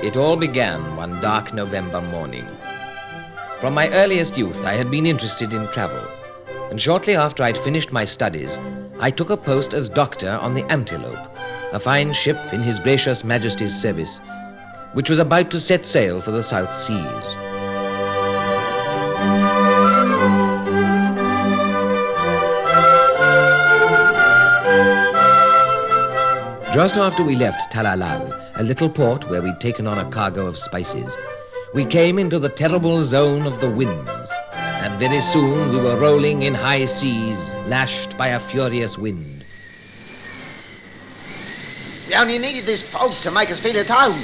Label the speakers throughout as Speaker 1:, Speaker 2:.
Speaker 1: It all began one dark November morning. From my earliest youth, I had been interested in travel, and shortly after I'd finished my studies, I took a post as doctor on the Antelope, a fine ship in His Gracious Majesty's service, which was about to set sail for the South Seas. Just after we left Talalal, a little port where we'd taken on a cargo of spices, we came into the terrible zone of the winds, and very soon we were rolling in high seas, lashed by a furious wind.
Speaker 2: We only needed this fog to make us feel at home.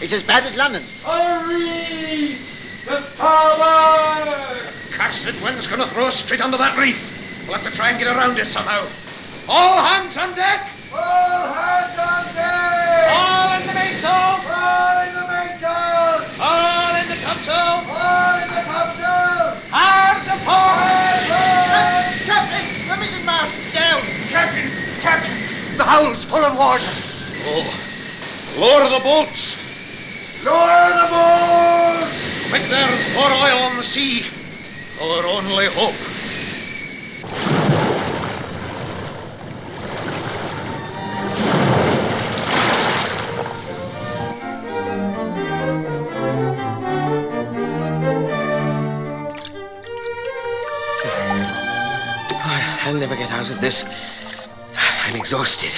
Speaker 2: It's as bad as London.
Speaker 3: Hurry! To starboard! The cursed wind's going to throw us straight under that reef. We'll have to try and get around it somehow. All hands on deck!
Speaker 4: All hands on deck!
Speaker 3: All in the mainsail!
Speaker 4: All in the mainsail!
Speaker 3: All in the topsail!
Speaker 4: All in the topsail!
Speaker 3: Hard to port!
Speaker 2: Captain, the mizzenmast is down.
Speaker 3: Captain, the howl's full of water. Oh, lower the boats.
Speaker 4: Lower the boats!
Speaker 3: Quick there, pour oil on the sea. Our only hope.
Speaker 1: I'll never get out of this. I'm exhausted.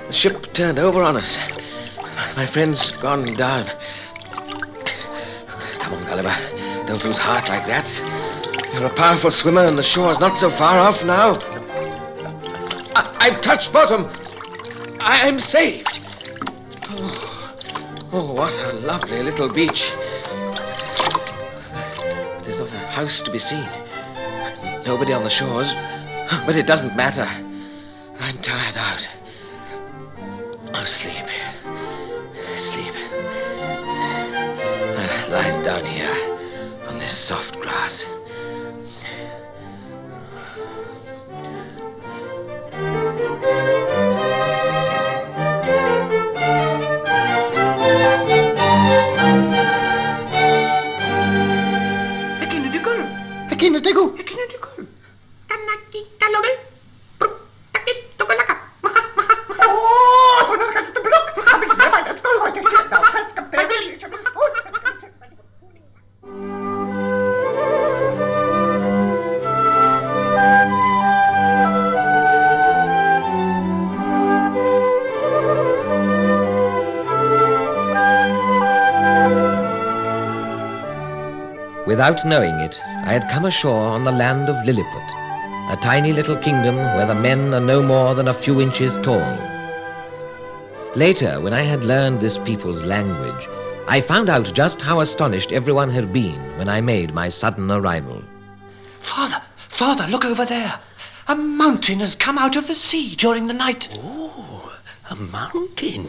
Speaker 1: The ship turned over on us. My friend's gone down. Come on, Gulliver. Don't lose heart like that. You're a powerful swimmer and the shore's not so far off now. I've touched bottom. I'm saved. Oh, what a lovely little beach. There's not a house to be seen. Nobody on the shores, but it doesn't matter. I'm tired out. Oh, sleep. Sleep. I'll lie down here on this soft grass. Without knowing it, I had come ashore on the land of Lilliput, a tiny little kingdom where the men are no more than a few inches tall. Later, when I had learned this people's language, I found out just how astonished everyone had been when I made my sudden arrival.
Speaker 5: Father, look over there. A mountain has come out of the sea during the night.
Speaker 6: Oh, a mountain.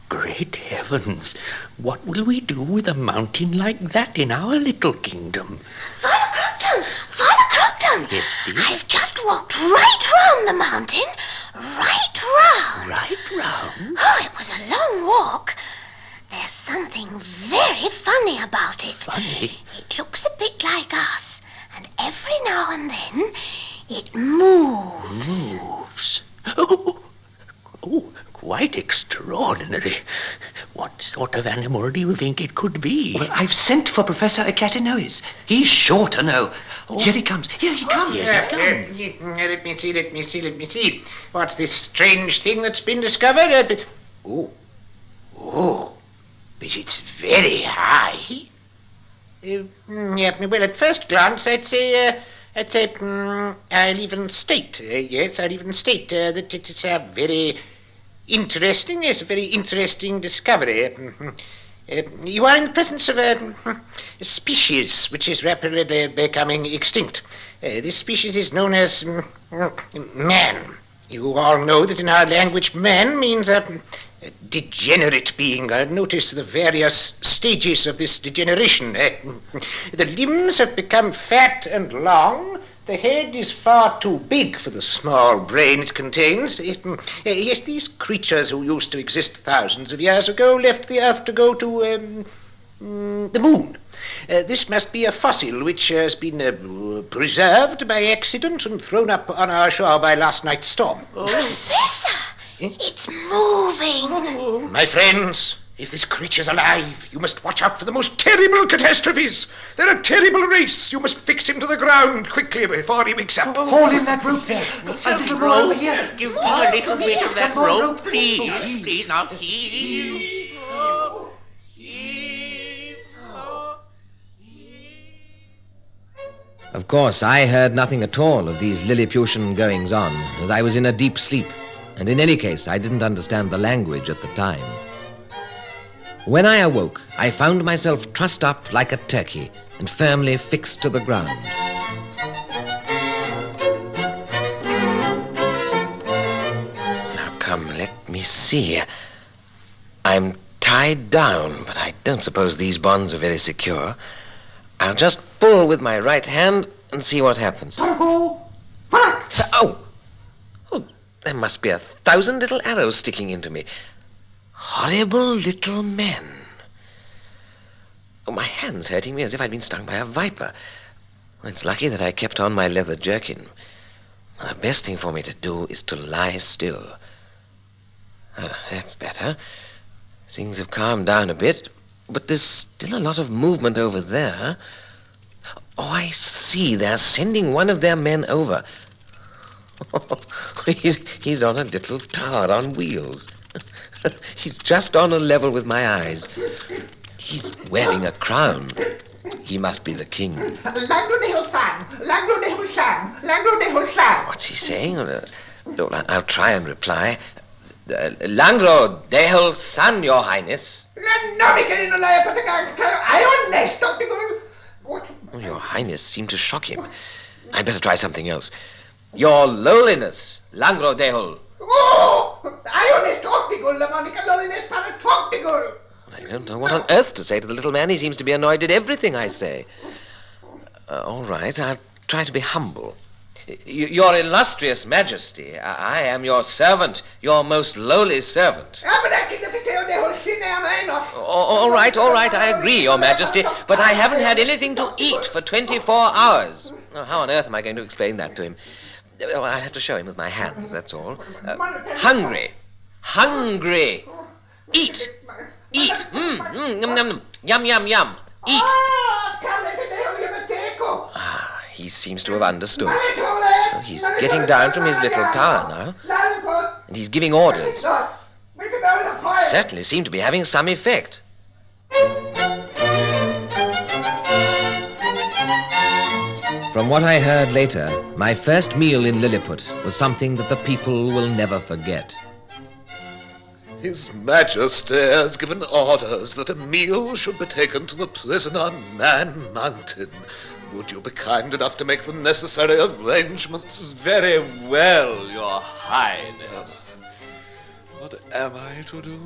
Speaker 6: Great heavens, what will we do with a mountain like that in our little kingdom?
Speaker 7: Father Crookton!
Speaker 6: Yes, dear?
Speaker 7: I've just walked right round the mountain. Right round.
Speaker 6: Right round?
Speaker 7: Oh, it was a long walk. There's something very funny about it.
Speaker 6: Funny?
Speaker 7: It looks a bit like us, and every now and then it moves.
Speaker 6: Moves? Oh, quite extraordinary. What sort of animal do you think it could be?
Speaker 5: Well, I've sent for Professor Acatinois. He's sure to know. Oh. Here he comes. Yes, he comes.
Speaker 3: Let me see. What's this strange thing that's been discovered?
Speaker 2: Oh, but it's very high.
Speaker 3: Well, at first glance, I'd say, I'll even state that it's a very interesting discovery. You are in the presence of a species which is rapidly becoming extinct. This species is known as man. You all know that in our language, man means a degenerate being. Notice the various stages of this degeneration. The limbs have become fat and long. The head is far too big for the small brain it contains. Yes, these creatures who used to exist thousands of years ago left the Earth to go to the moon. This must be a fossil which has been preserved by accident and thrown up on our shore by last night's storm.
Speaker 7: Professor, it's moving.
Speaker 3: My friends, if this creature's alive, you must watch out for the most terrible catastrophes. They're a terrible race. You must fix him to the ground quickly before he wakes up.
Speaker 5: Hold in that rope there. A little more over here.
Speaker 6: Give me a little bit of that rope, please. Please, now heave.
Speaker 1: Of course, I heard nothing at all of these Lilliputian goings-on, as I was in a deep sleep, and in any case, I didn't understand the language at the time. When I awoke, I found myself trussed up like a turkey and firmly fixed to the ground.
Speaker 8: Now come, let me see. I'm tied down, but I don't suppose these bonds are very secure. I'll just pull with my right hand and see what happens. Oh! There must be 1,000 little arrows sticking into me. Horrible little men. Oh, my hand's hurting me as if I'd been stung by a viper. Well, it's lucky that I kept on my leather jerkin. The best thing for me to do is to lie still. That's better. Things have calmed down a bit, but there's still a lot of movement over there. Oh, I see. They're sending one of their men over. He's on a little tower on wheels. He's just on a level with my eyes. He's wearing a crown. He must be the king. What's he saying? I'll try and reply. Langro Dehel San, Your Highness. Oh, Your Highness seemed to shock him. I'd better try something else. Your Lowliness, Langro Dehel. I don't know what on earth to say to the little man. He seems to be annoyed at everything I say. All right, I'll try to be humble. Your illustrious majesty, I am your servant, your most lowly servant. All right, I agree, your majesty, but I haven't had anything to eat for 24 hours. Oh, how on earth am I going to explain that to him? I have to show him with my hands, that's all. Hungry. Eat. Yum, yum. Eat. He seems to have understood. Oh, he's getting down from his little tower now, and he's giving orders. They certainly seem to be having some effect.
Speaker 1: From what I heard later, my first meal in Lilliput was something that the people will never forget.
Speaker 4: His Majesty has given orders that a meal should be taken to the prisoner Man Mountain. Would you be kind enough to make the necessary arrangements?
Speaker 9: Very well, Your Highness. What am I to do?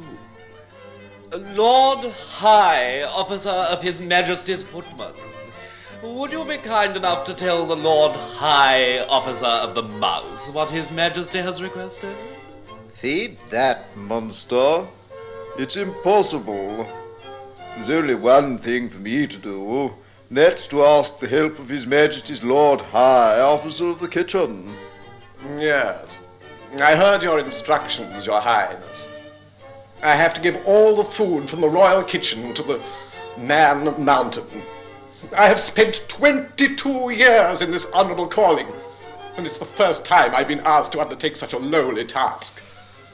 Speaker 9: Lord High Officer of His Majesty's Footmen, would you be kind enough to tell the Lord High Officer of the Mouth what His Majesty has requested?
Speaker 10: Feed that monster. It's impossible. There's only one thing for me to do. That's to ask the help of His Majesty's Lord High Officer of the Kitchen.
Speaker 9: Yes. I heard your instructions, Your Highness. I have to give all the food from the royal kitchen to the Man Mountain. I have spent 22 years in this honorable calling, and it's the first time I've been asked to undertake such a lowly task.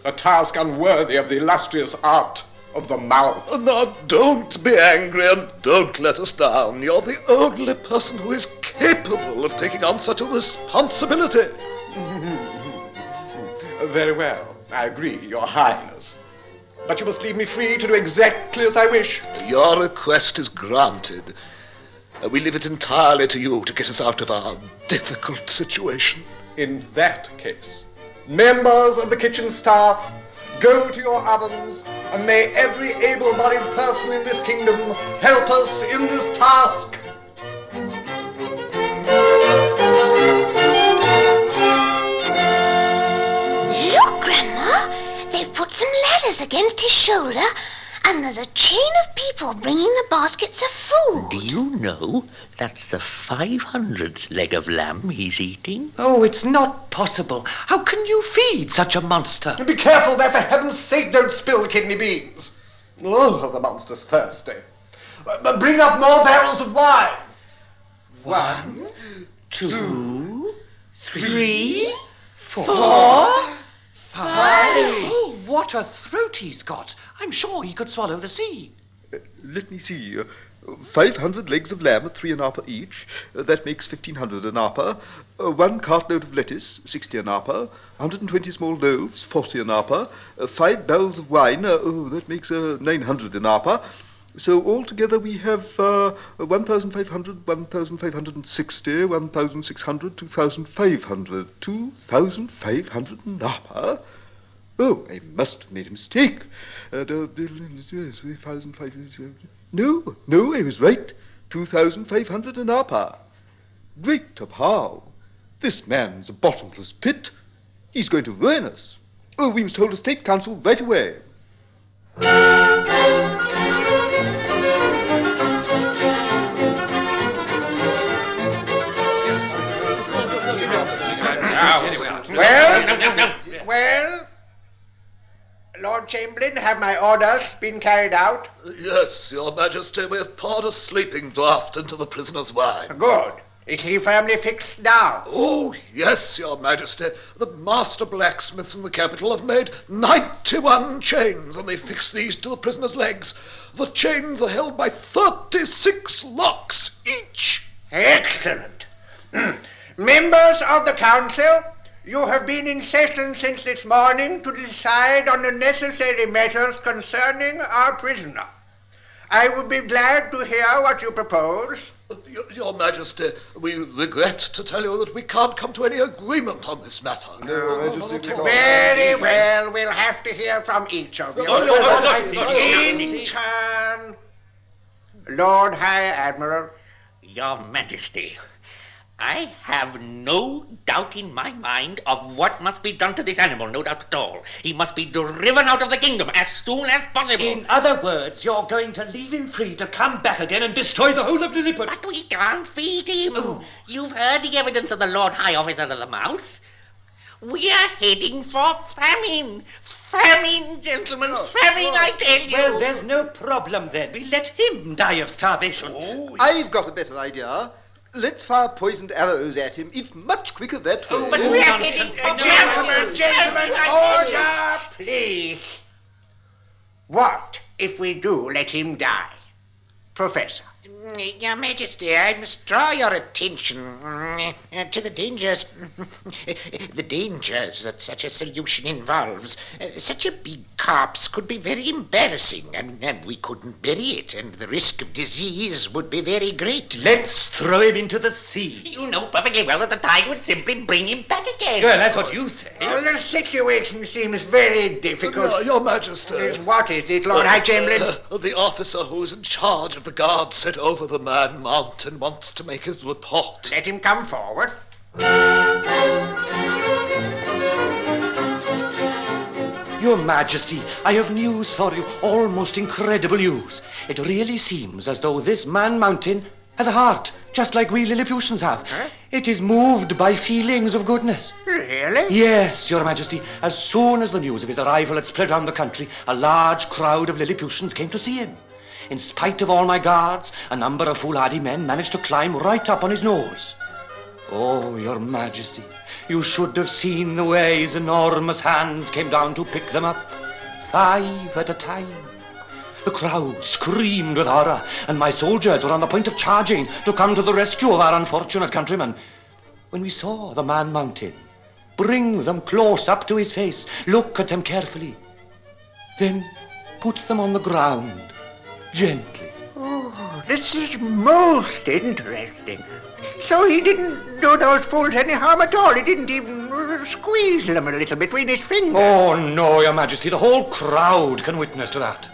Speaker 9: A task unworthy of the illustrious art of the mouth.
Speaker 4: Now, don't be angry and don't let us down. You're the only person who is capable of taking on such a responsibility.
Speaker 9: Very well, I agree, Your Highness. But you must leave me free to do exactly as I wish.
Speaker 4: Your request is granted. We leave it entirely to you to get us out of our difficult situation.
Speaker 9: In that case, members of the kitchen staff, go to your ovens, and may every able-bodied person in this kingdom help us in this task.
Speaker 7: scissors against his shoulder, and there's a chain of people bringing the baskets of food.
Speaker 6: Do you know that's the 500th leg of lamb he's eating?
Speaker 5: Oh, it's not possible. How can you feed such a monster?
Speaker 9: Be careful there, for heaven's sake, don't spill the kidney beans. Oh, the monster's thirsty. But bring up more barrels of wine.
Speaker 5: 1, 2, 3, 4, 5. Oh, what a throat he's got. I'm sure he could swallow the sea.
Speaker 10: Let me see. 500 legs of lamb at 3 an arpa each. That makes 1,500 an arpa. 1 cartload of lettuce, 60 an arpa. 120 small loaves, 40 an arpa. 5 barrels of wine, that makes 900 an arpa. So altogether we have 1,500, 1,560, 1,600, 2,500. 2,500 an arpa? Oh, I must have made a mistake. No, I was right. 2,500 an arpa. Great top how! This man's a bottomless pit. He's going to ruin us. Oh, we must hold a state council right away.
Speaker 3: Well, Lord Chamberlain, have my orders been carried out?
Speaker 4: Yes, Your Majesty, we have poured a sleeping draught into the prisoner's wine.
Speaker 3: Good. Is he firmly fixed now?
Speaker 4: Oh, yes, Your Majesty. The master blacksmiths in the capital have made 91 chains, and they fixed these to the prisoner's legs. The chains are held by 36 locks each.
Speaker 3: Excellent. Members of the council, you have been in session since this morning to decide on the necessary measures concerning our prisoner. I would be glad to hear what you propose.
Speaker 4: Your Majesty, we regret to tell you that we can't come to any agreement on this matter.
Speaker 3: Very well, we'll have to hear from each of you. In turn, Lord High Admiral.
Speaker 6: Your Majesty, I have no doubt in my mind of what must be done to this animal, no doubt at all. He must be driven out of the kingdom as soon as possible.
Speaker 5: In other words, you're going to leave him free to come back again and destroy the whole of Lilliput.
Speaker 6: But we can't feed him. You've heard the evidence of the Lord High Officer of the Mouth. We are heading for famine. Famine, gentlemen, famine, I tell you.
Speaker 5: Well, there's no problem then. We let him die of starvation.
Speaker 10: I've got a better idea. Let's fire poisoned arrows at him. It's much quicker that way.
Speaker 6: But we are heading for
Speaker 3: Gentlemen, order, please. What if we do let him die? Professor.
Speaker 11: Your Majesty, I must draw your attention to the dangers that such a solution involves. Such a big corpse could be very embarrassing, and we couldn't bury it, and the risk of disease would be very great.
Speaker 5: Let's throw him into the sea.
Speaker 6: You know perfectly well that the tide would simply bring him back again.
Speaker 5: Well, that's what you say.
Speaker 3: Well, the situation seems very difficult.
Speaker 4: Your Majesty.
Speaker 3: What is it, Lord High Chamberlain?
Speaker 4: The officer who's in charge of the guard set over the Man Mountain wants to make his report.
Speaker 3: Let him come forward.
Speaker 5: Your Majesty, I have news for you, almost incredible news. It really seems as though this Man Mountain has a heart, just like we Lilliputians have.
Speaker 3: Huh?
Speaker 5: It is moved by feelings of goodness.
Speaker 3: Really?
Speaker 5: Yes, Your Majesty. As soon as the news of his arrival had spread round the country, a large crowd of Lilliputians came to see him. In spite of all my guards, a number of foolhardy men managed to climb right up on his nose. Oh, Your Majesty, you should have seen the way his enormous hands came down to pick them up, 5 at a time. The crowd screamed with horror, and my soldiers were on the point of charging to come to the rescue of our unfortunate countrymen. When we saw the Man Mountain bring them close up to his face, look at them carefully, then put them on the ground, gently.
Speaker 3: Oh, this is most interesting. So he didn't do those fools any harm at all. He didn't even squeeze them a little between his fingers.
Speaker 5: Oh, no, Your Majesty. The whole crowd can witness to that.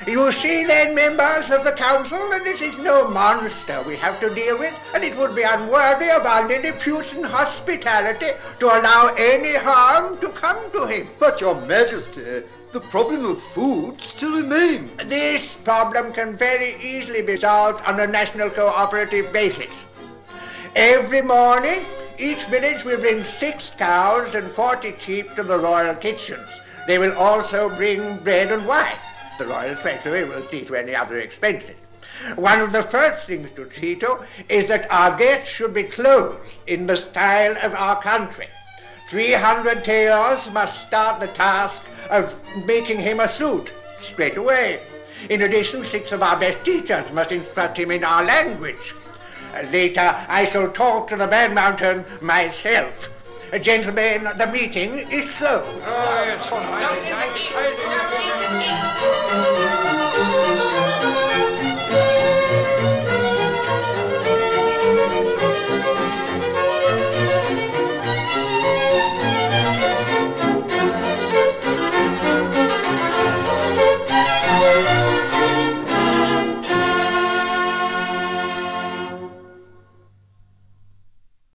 Speaker 3: You see then, members of the council, that this is no monster we have to deal with, and it would be unworthy of our Lilliputian hospitality to allow any harm to come to him.
Speaker 10: But, Your Majesty, the problem of food still remains.
Speaker 12: This problem can very easily be solved on a national cooperative basis. Every morning, each village will bring 6 cows and 40 sheep to the royal kitchens. They will also bring bread and wine. The royal treasury will see to any other expenses. One of the first things to see to is that our guests should be clothed in the style of our country. 300 tailors must start the task of making him a suit straight away. In addition, 6 of our best teachers must instruct him in our language. Later, I shall talk to the Man Mountain myself. Gentlemen, the meeting is closed.
Speaker 5: Oh, yes.